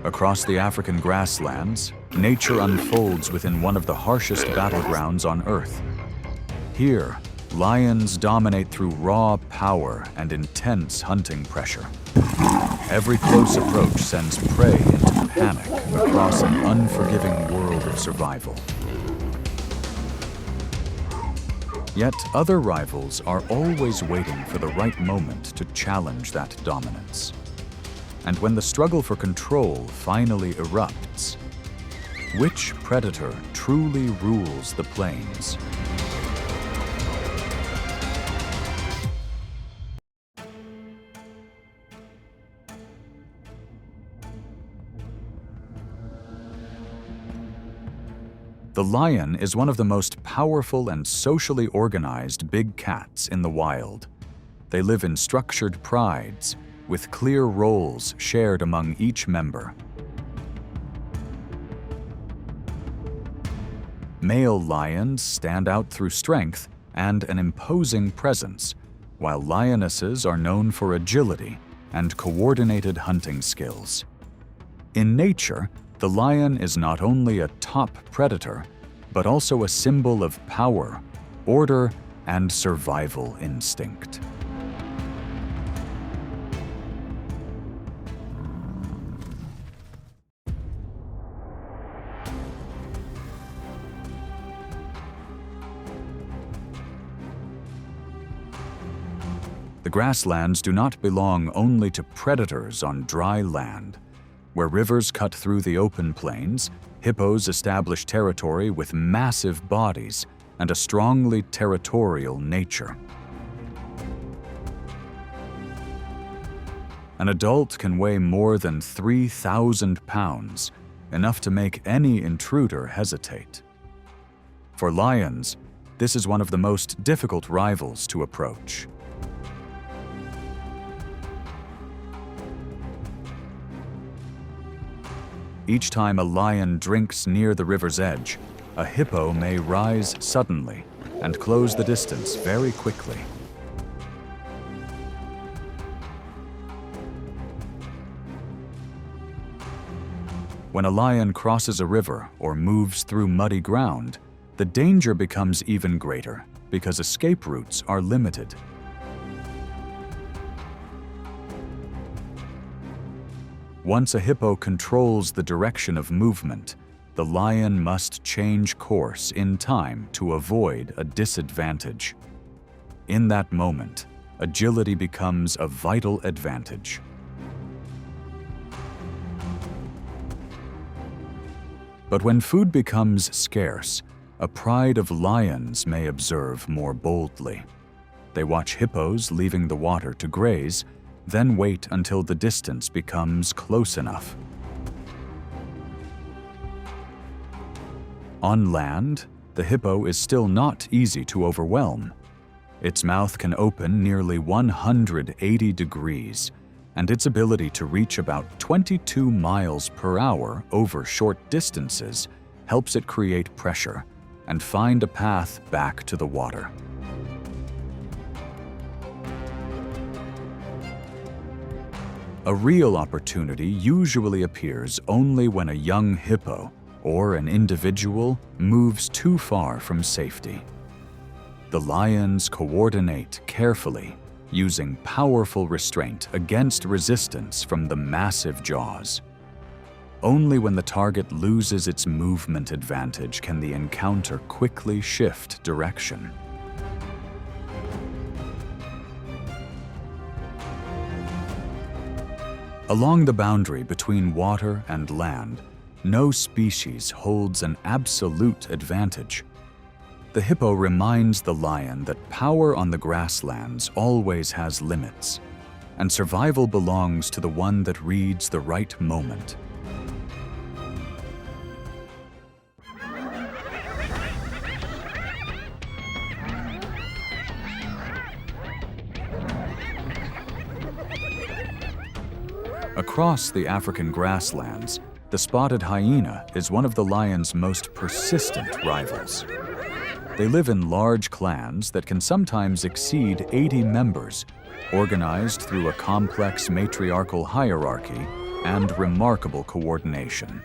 Across the African grasslands, nature unfolds within one of the harshest battlegrounds on Earth. Here, lions dominate through raw power and intense hunting pressure. Every close approach sends prey into panic across an unforgiving world of survival. Yet other rivals are always waiting for the right moment to challenge that dominance. And when the struggle for control finally erupts, which predator truly rules the plains? The lion is one of the most powerful and socially organized big cats in the wild. They live in structured prides, with clear roles shared among each member. Male lions stand out through strength and an imposing presence, while lionesses are known for agility and coordinated hunting skills. In nature, the lion is not only a top predator, but also a symbol of power, order, and survival instinct. The grasslands do not belong only to predators on dry land. Where rivers cut through the open plains, hippos establish territory with massive bodies and a strongly territorial nature. An adult can weigh more than 3,000 pounds, enough to make any intruder hesitate. For lions, this is one of the most difficult rivals to approach. Each time a lion drinks near the river's edge, a hippo may rise suddenly and close the distance very quickly. When a lion crosses a river or moves through muddy ground, the danger becomes even greater because escape routes are limited. Once a hippo controls the direction of movement, the lion must change course in time to avoid a disadvantage. In that moment, agility becomes a vital advantage. But when food becomes scarce, a pride of lions may observe more boldly. They watch hippos leaving the water to graze, then wait until the distance becomes close enough. On land, the hippo is still not easy to overwhelm. Its mouth can open nearly 180 degrees, and its ability to reach about 22 miles per hour over short distances helps it create pressure and find a path back to the water. A real opportunity usually appears only when a young hippo or an individual moves too far from safety. The lions coordinate carefully, using powerful restraint against resistance from the massive jaws. Only when the target loses its movement advantage can the encounter quickly shift direction. Along the boundary between water and land, no species holds an absolute advantage. The hippo reminds the lion that power on the grasslands always has limits, and survival belongs to the one that reads the right moment. Across the African grasslands, the spotted hyena is one of the lion's most persistent rivals. They live in large clans that can sometimes exceed 80 members, organized through a complex matriarchal hierarchy and remarkable coordination.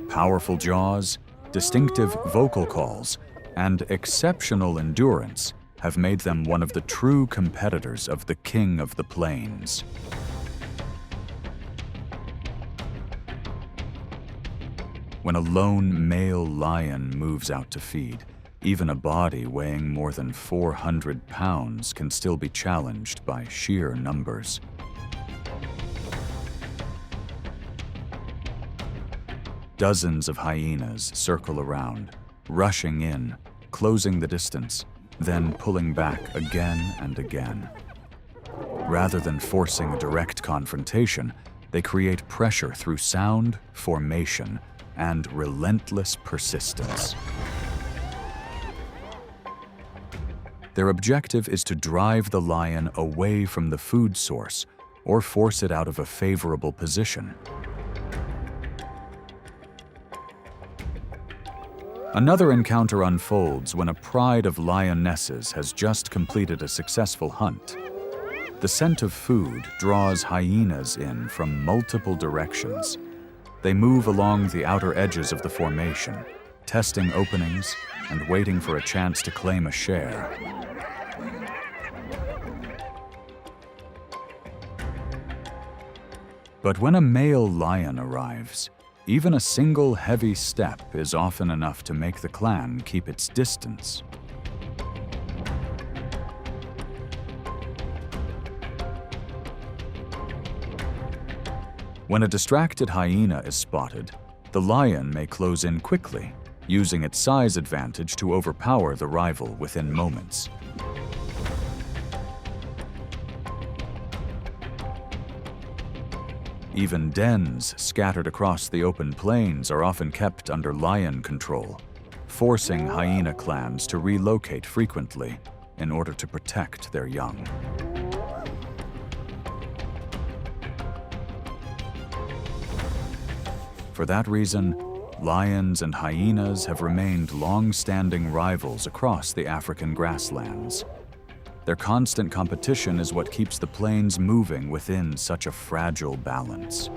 Powerful jaws, distinctive vocal calls, and exceptional endurance have made them one of the true competitors of the king of the plains. When a lone male lion moves out to feed, even a body weighing more than 400 pounds can still be challenged by sheer numbers. Dozens of hyenas circle around, rushing in, closing the distance, then pulling back again and again. Rather than forcing a direct confrontation, they create pressure through sound, formation, and relentless persistence. Their objective is to drive the lion away from the food source or force it out of a favorable position. Another encounter unfolds when a pride of lionesses has just completed a successful hunt. The scent of food draws hyenas in from multiple directions. They move along the outer edges of the formation, testing openings and waiting for a chance to claim a share. But when a male lion arrives, even a single heavy step is often enough to make the clan keep its distance. When a distracted hyena is spotted, the lion may close in quickly, using its size advantage to overpower the rival within moments. Even dens scattered across the open plains are often kept under lion control, forcing hyena clans to relocate frequently in order to protect their young. For that reason, lions and hyenas have remained long-standing rivals across the African grasslands. Their constant competition is what keeps the plains moving within such a fragile balance.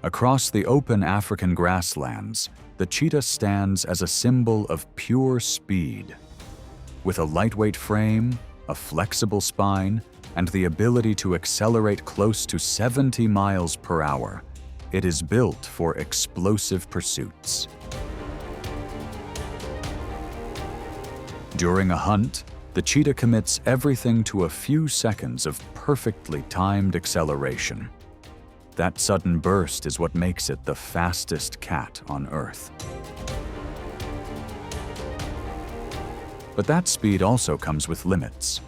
Across the open African grasslands, the cheetah stands as a symbol of pure speed. With a lightweight frame, a flexible spine, and the ability to accelerate close to 70 miles per hour, it is built for explosive pursuits. During a hunt, the cheetah commits everything to a few seconds of perfectly timed acceleration. That sudden burst is what makes it the fastest cat on Earth. But that speed also comes with limits.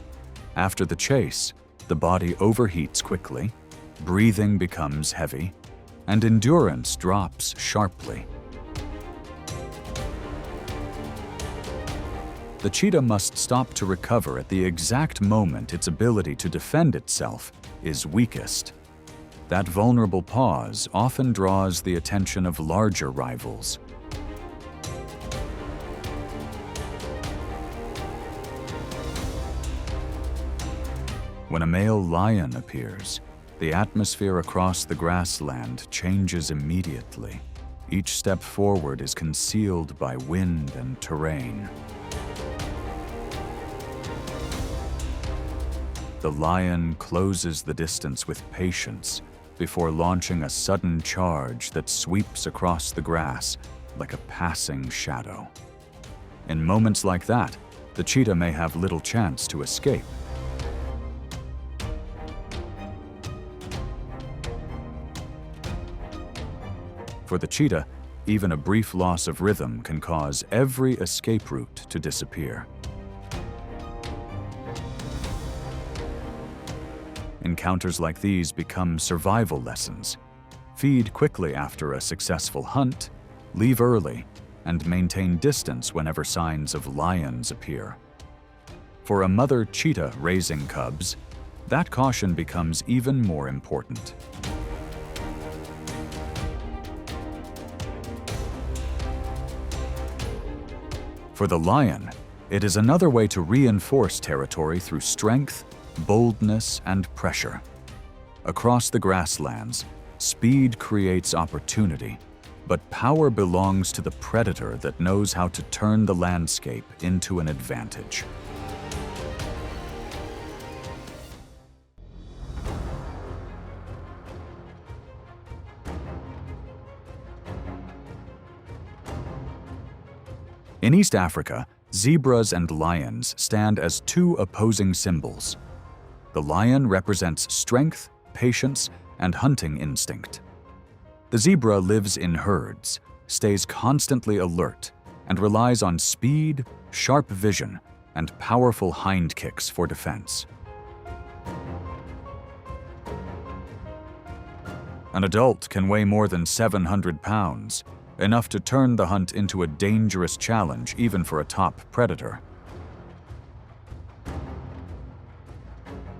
After the chase, the body overheats quickly, breathing becomes heavy, and endurance drops sharply. The cheetah must stop to recover at the exact moment its ability to defend itself is weakest. That vulnerable pause often draws the attention of larger rivals. When a male lion appears, the atmosphere across the grassland changes immediately. Each step forward is concealed by wind and terrain. The lion closes the distance with patience before launching a sudden charge that sweeps across the grass like a passing shadow. In moments like that, the cheetah may have little chance to escape. For the cheetah, even a brief loss of rhythm can cause every escape route to disappear. Encounters like these become survival lessons. Feed quickly after a successful hunt, leave early, and maintain distance whenever signs of lions appear. For a mother cheetah raising cubs, that caution becomes even more important. For the lion, it is another way to reinforce territory through strength, boldness, and pressure. Across the grasslands, speed creates opportunity, but power belongs to the predator that knows how to turn the landscape into an advantage. In East Africa, zebras and lions stand as two opposing symbols. The lion represents strength, patience, and hunting instinct. The zebra lives in herds, stays constantly alert, and relies on speed, sharp vision, and powerful hind kicks for defense. An adult can weigh more than 700 pounds, enough to turn the hunt into a dangerous challenge even for a top predator.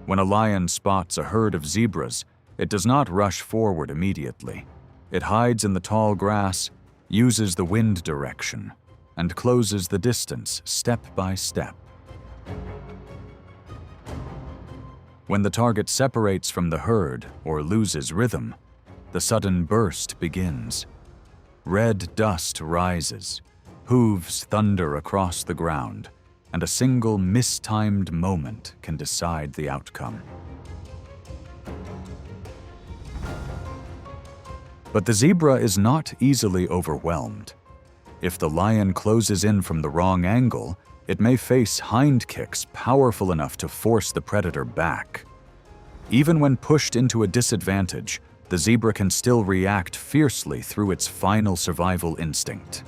When a lion spots a herd of zebras, it does not rush forward immediately. It hides in the tall grass, uses the wind direction, and closes the distance step by step. When the target separates from the herd or loses rhythm, the sudden burst begins. Red dust rises, hooves thunder across the ground, and a single mistimed moment can decide the outcome. But the zebra is not easily overwhelmed. If the lion closes in from the wrong angle, it may face hind kicks powerful enough to force the predator back. Even when pushed into a disadvantage, the zebra can still react fiercely through its final survival instinct.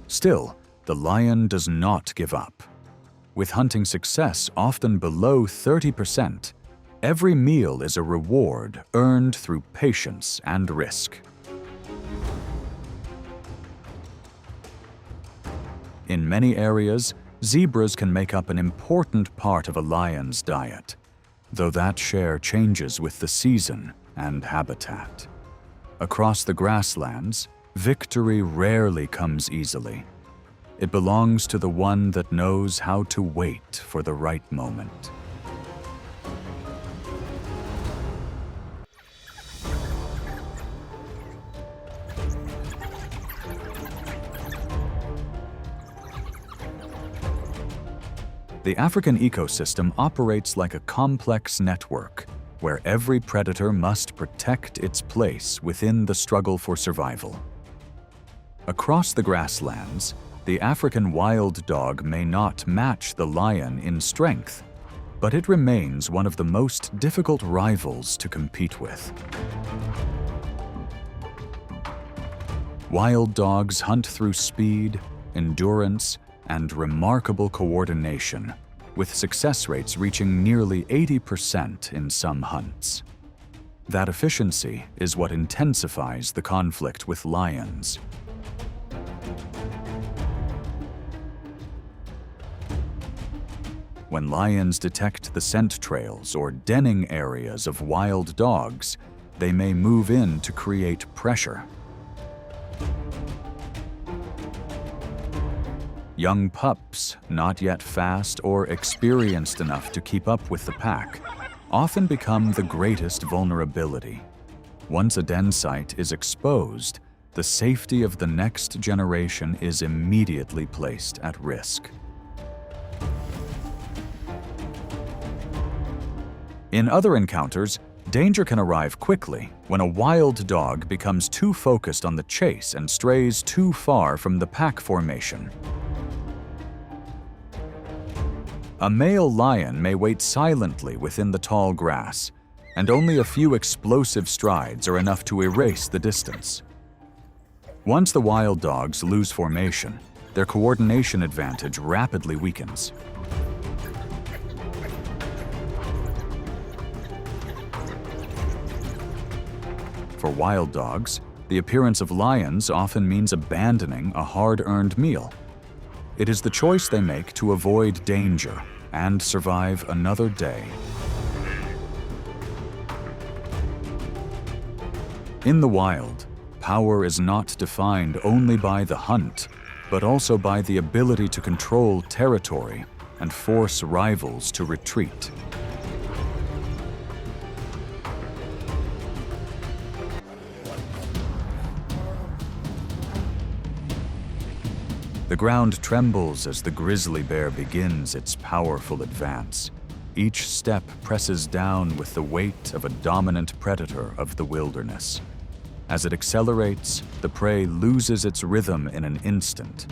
Still, the lion does not give up. With hunting success often below 30%, every meal is a reward earned through patience and risk. In many areas, zebras can make up an important part of a lion's diet, though that share changes with the season and habitat. Across the grasslands, victory rarely comes easily. It belongs to the one that knows how to wait for the right moment. The African ecosystem operates like a complex network, where every predator must protect its place within the struggle for survival. Across the grasslands, the African wild dog may not match the lion in strength, but it remains one of the most difficult rivals to compete with. Wild dogs hunt through speed, endurance, and remarkable coordination, with success rates reaching nearly 80% in some hunts. That efficiency is what intensifies the conflict with lions. When lions detect the scent trails or denning areas of wild dogs, they may move in to create pressure. Young pups, not yet fast or experienced enough to keep up with the pack, often become the greatest vulnerability. Once a den site is exposed, the safety of the next generation is immediately placed at risk. In other encounters, danger can arrive quickly when a wild dog becomes too focused on the chase and strays too far from the pack formation. A male lion may wait silently within the tall grass, and only a few explosive strides are enough to erase the distance. Once the wild dogs lose formation, their coordination advantage rapidly weakens. For wild dogs, the appearance of lions often means abandoning a hard-earned meal. It is the choice they make to avoid danger and survive another day. In the wild, power is not defined only by the hunt, but also by the ability to control territory and force rivals to retreat. The ground trembles as the grizzly bear begins its powerful advance. Each step presses down with the weight of a dominant predator of the wilderness. As it accelerates, the prey loses its rhythm in an instant.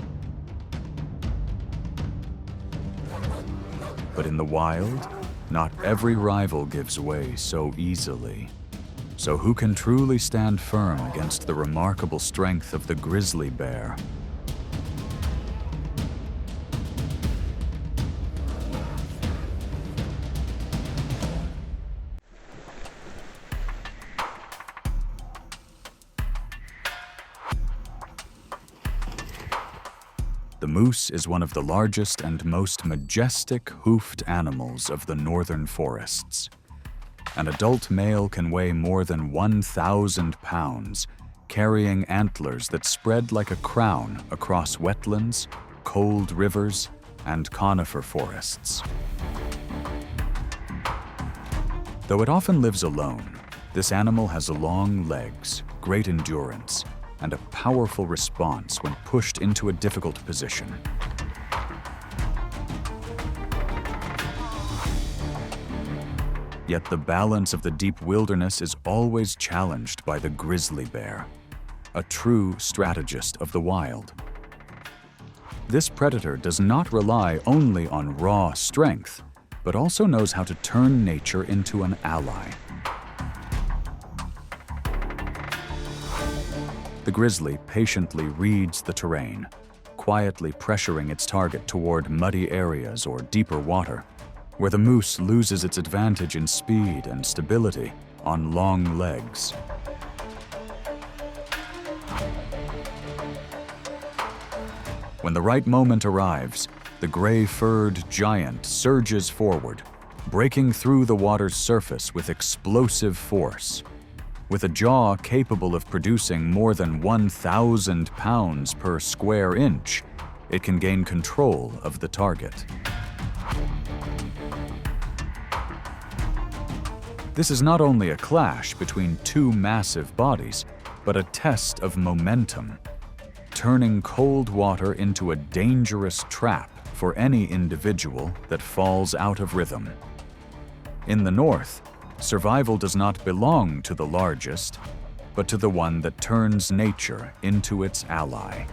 But in the wild, not every rival gives way so easily. So who can truly stand firm against the remarkable strength of the grizzly bear? The moose is one of the largest and most majestic hoofed animals of the northern forests. An adult male can weigh more than 1,000 pounds, carrying antlers that spread like a crown across wetlands, cold rivers, and conifer forests. Though it often lives alone, this animal has long legs, great endurance, and a powerful response when pushed into a difficult position. Yet the balance of the deep wilderness is always challenged by the grizzly bear, a true strategist of the wild. This predator does not rely only on raw strength, but also knows how to turn nature into an ally. The grizzly patiently reads the terrain, quietly pressuring its target toward muddy areas or deeper water, where the moose loses its advantage in speed and stability on long legs. When the right moment arrives, the gray-furred giant surges forward, breaking through the water's surface with explosive force. With a jaw capable of producing more than 1,000 pounds per square inch, it can gain control of the target. This is not only a clash between two massive bodies, but a test of momentum, turning cold water into a dangerous trap for any individual that falls out of rhythm. In the north, survival does not belong to the largest, but to the one that turns nature into its ally.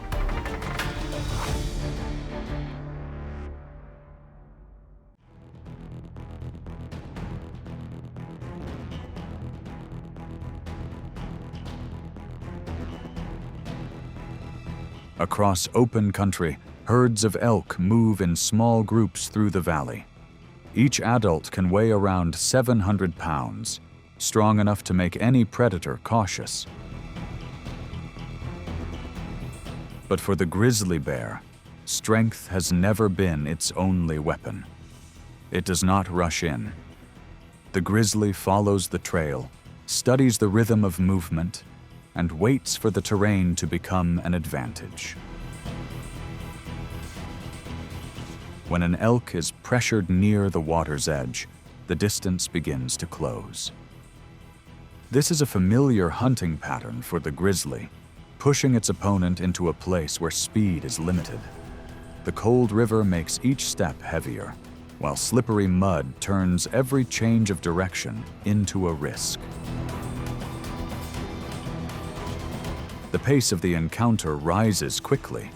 Across open country, herds of elk move in small groups through the valley. Each adult can weigh around 700 pounds, strong enough to make any predator cautious. But for the grizzly bear, strength has never been its only weapon. It does not rush in. The grizzly follows the trail, studies the rhythm of movement, and waits for the terrain to become an advantage. When an elk is pressured near the water's edge, the distance begins to close. This is a familiar hunting pattern for the grizzly, pushing its opponent into a place where speed is limited. The cold river makes each step heavier, while slippery mud turns every change of direction into a risk. The pace of the encounter rises quickly.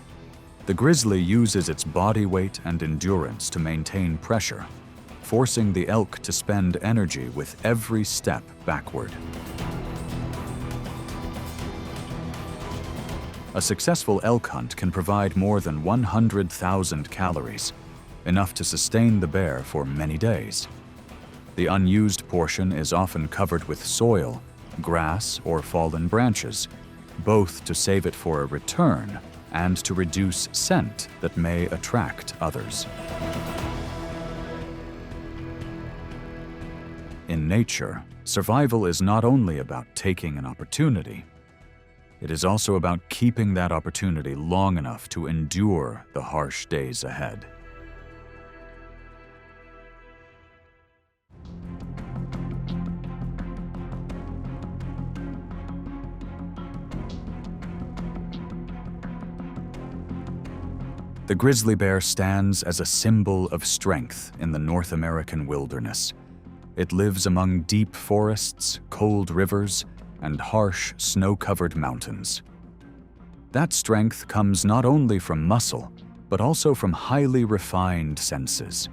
The grizzly uses its body weight and endurance to maintain pressure, forcing the elk to spend energy with every step backward. A successful elk hunt can provide more than 100,000 calories, enough to sustain the bear for many days. The unused portion is often covered with soil, grass, or fallen branches, both to save it for a return and to reduce scent that may attract others. In nature, Survival is not only about taking an opportunity, it is also about keeping that opportunity long enough to endure the harsh days ahead. The grizzly bear stands as a symbol of strength in the North American wilderness. It lives among deep forests, cold rivers, and harsh, snow-covered mountains. That strength comes not only from muscle, but also from highly refined senses.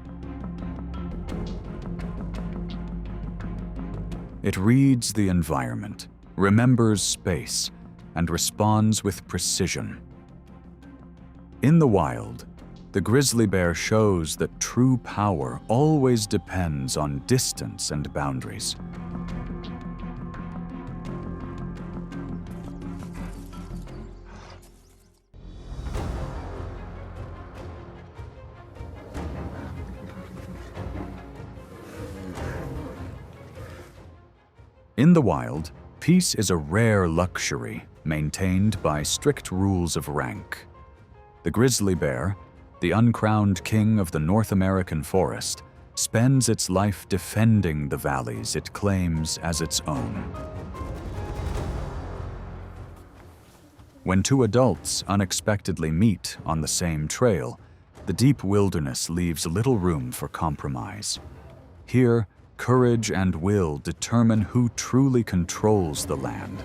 It reads the environment, remembers space, and responds with precision. In the wild, the grizzly bear shows that true power always depends on distance and boundaries. In the wild, peace is a rare luxury maintained by strict rules of rank. The grizzly bear, the uncrowned king of the North American forest, spends its life defending the valleys it claims as its own. When two adults unexpectedly meet on the same trail, the deep wilderness leaves little room for compromise. Here, courage and will determine who truly controls the land.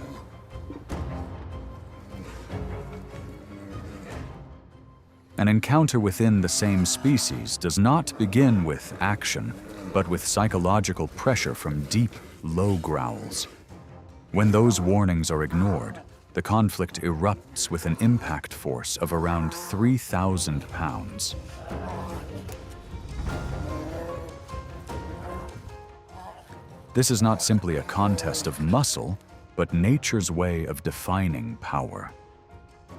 An encounter within the same species does not begin with action, but with psychological pressure from deep, low growls. When those warnings are ignored, the conflict erupts with an impact force of around 3,000 pounds. This is not simply a contest of muscle, but nature's way of defining power.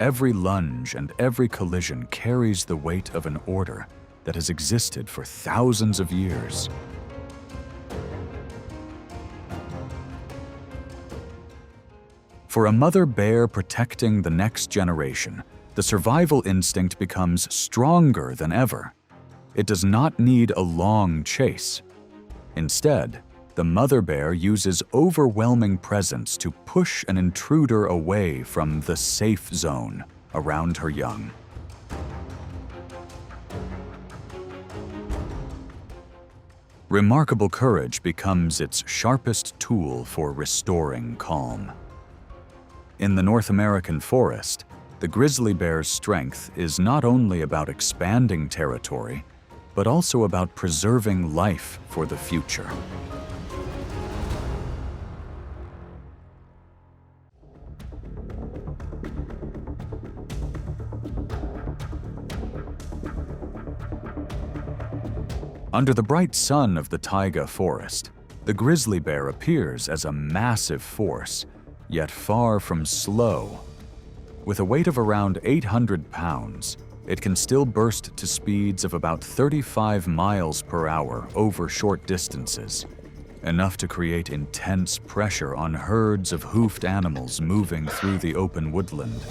Every lunge and every collision carries the weight of an order that has existed for thousands of years. For a mother bear protecting the next generation, the survival instinct becomes stronger than ever. It does not need a long chase. Instead, the mother bear uses overwhelming presence to push an intruder away from the safe zone around her young. Remarkable courage becomes its sharpest tool for restoring calm. In the North American forest, the grizzly bear's strength is not only about expanding territory, but also about preserving life for the future. Under the bright sun of the taiga forest, the grizzly bear appears as a massive force, yet far from slow. With a weight of around 800 pounds, it can still burst to speeds of about 35 miles per hour over short distances, enough to create intense pressure on herds of hoofed animals moving through the open woodland.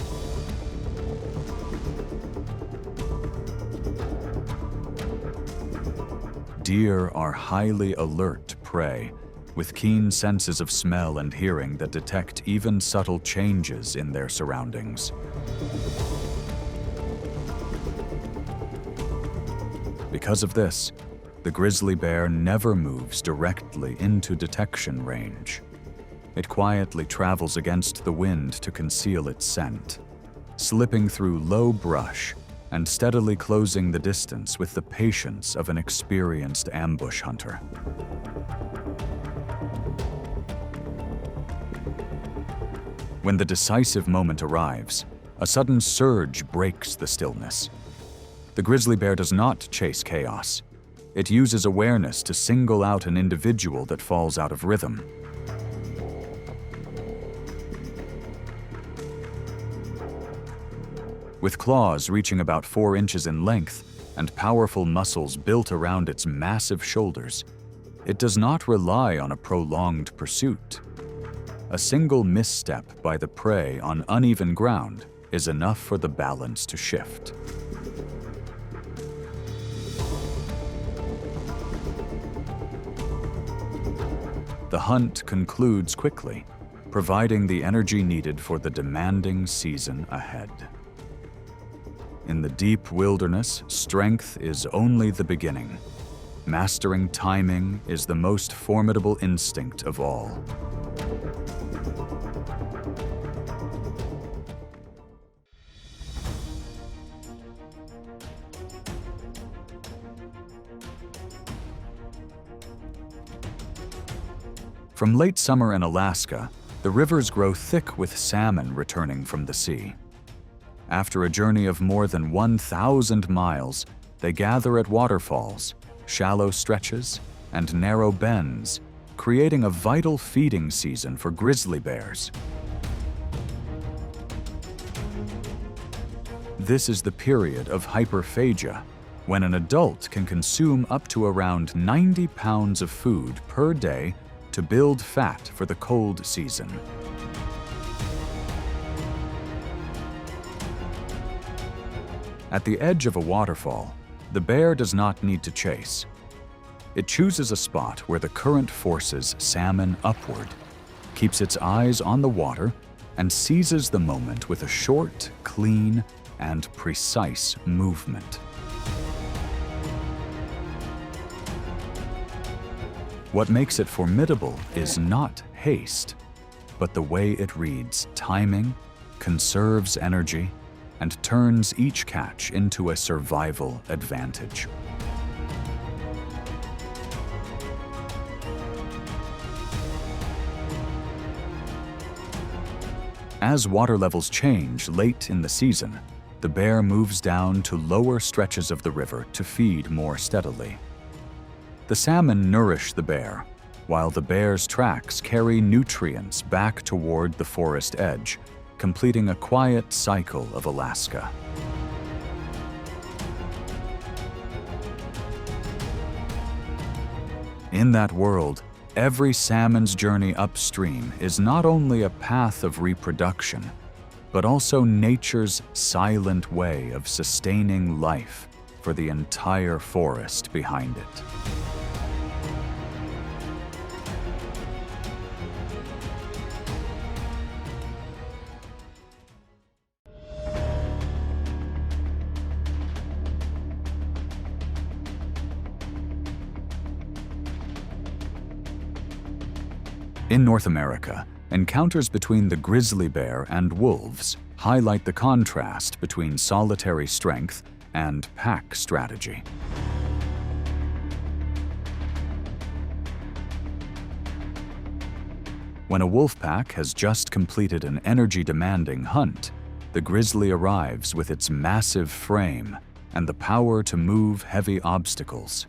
Deer are highly alert prey, with keen senses of smell and hearing that detect even subtle changes in their surroundings. Because of this, the grizzly bear never moves directly into detection range. It quietly travels against the wind to conceal its scent, slipping through low brush and steadily closing the distance with the patience of an experienced ambush hunter. When the decisive moment arrives, a sudden surge breaks the stillness. The grizzly bear does not chase chaos. It uses awareness to single out an individual that falls out of rhythm. With claws reaching about 4 inches in length and powerful muscles built around its massive shoulders, it does not rely on a prolonged pursuit. A single misstep by the prey on uneven ground is enough for the balance to shift. The hunt concludes quickly, providing the energy needed for the demanding season ahead. In the deep wilderness, strength is only the beginning. Mastering timing is the most formidable instinct of all. From late summer in Alaska, the rivers grow thick with salmon returning from the sea. After a journey of more than 1,000 miles, they gather at waterfalls, shallow stretches, and narrow bends, creating a vital feeding season for grizzly bears. This is the period of hyperphagia, when an adult can consume up to around 90 pounds of food per day to build fat for the cold season. At the edge of a waterfall, the bear does not need to chase. It chooses a spot where the current forces salmon upward, keeps its eyes on the water, and seizes the moment with a short, clean, and precise movement. What makes it formidable is not haste, but the way it reads timing, conserves energy, and turns each catch into a survival advantage. As water levels change late in the season, the bear moves down to lower stretches of the river to feed more steadily. The salmon nourish the bear, while the bear's tracks carry nutrients back toward the forest edge, completing a quiet cycle of Alaska. In that world, every salmon's journey upstream is not only a path of reproduction, but also nature's silent way of sustaining life for the entire forest behind it. In North America, encounters between the grizzly bear and wolves highlight the contrast between solitary strength and pack strategy. When a wolf pack has just completed an energy-demanding hunt, the grizzly arrives with its massive frame and the power to move heavy obstacles.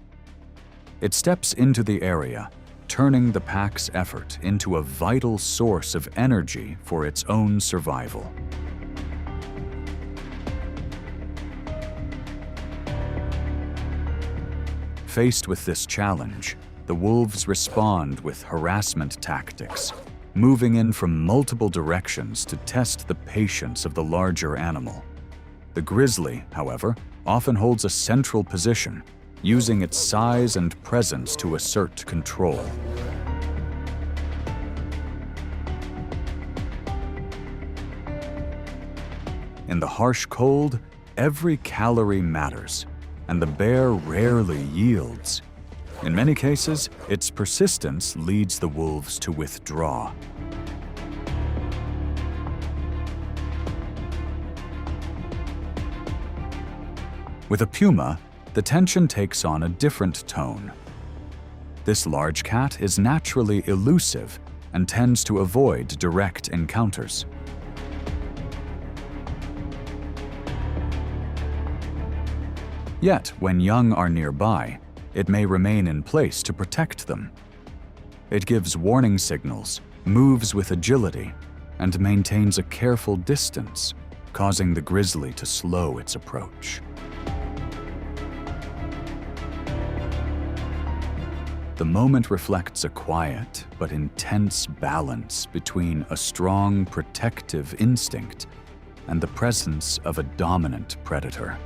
It steps into the area, turning the pack's effort into a vital source of energy for its own survival. Faced with this challenge, the wolves respond with harassment tactics, moving in from multiple directions to test the patience of the larger animal. The grizzly, however, often holds a central position, using its size and presence to assert control. In the harsh cold, every calorie matters, and the bear rarely yields. In many cases, its persistence leads the wolves to withdraw. With a puma, the tension takes on a different tone. This large cat is naturally elusive and tends to avoid direct encounters. Yet, when young are nearby, it may remain in place to protect them. It gives warning signals, moves with agility, and maintains a careful distance, causing the grizzly to slow its approach. The moment reflects a quiet but intense balance between a strong protective instinct and the presence of a dominant predator.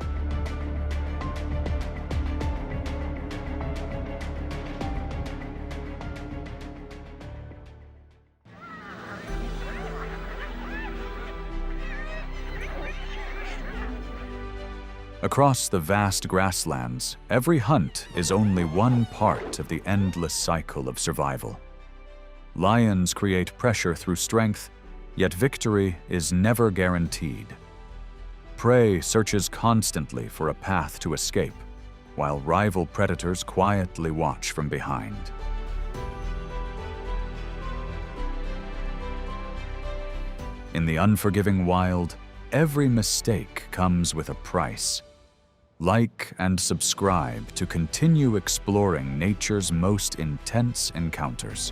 Across the vast grasslands, every hunt is only one part of the endless cycle of survival. Lions create pressure through strength, yet victory is never guaranteed. Prey searches constantly for a path to escape, while rival predators quietly watch from behind. In the unforgiving wild, every mistake comes with a price. Like and subscribe to continue exploring nature's most intense encounters.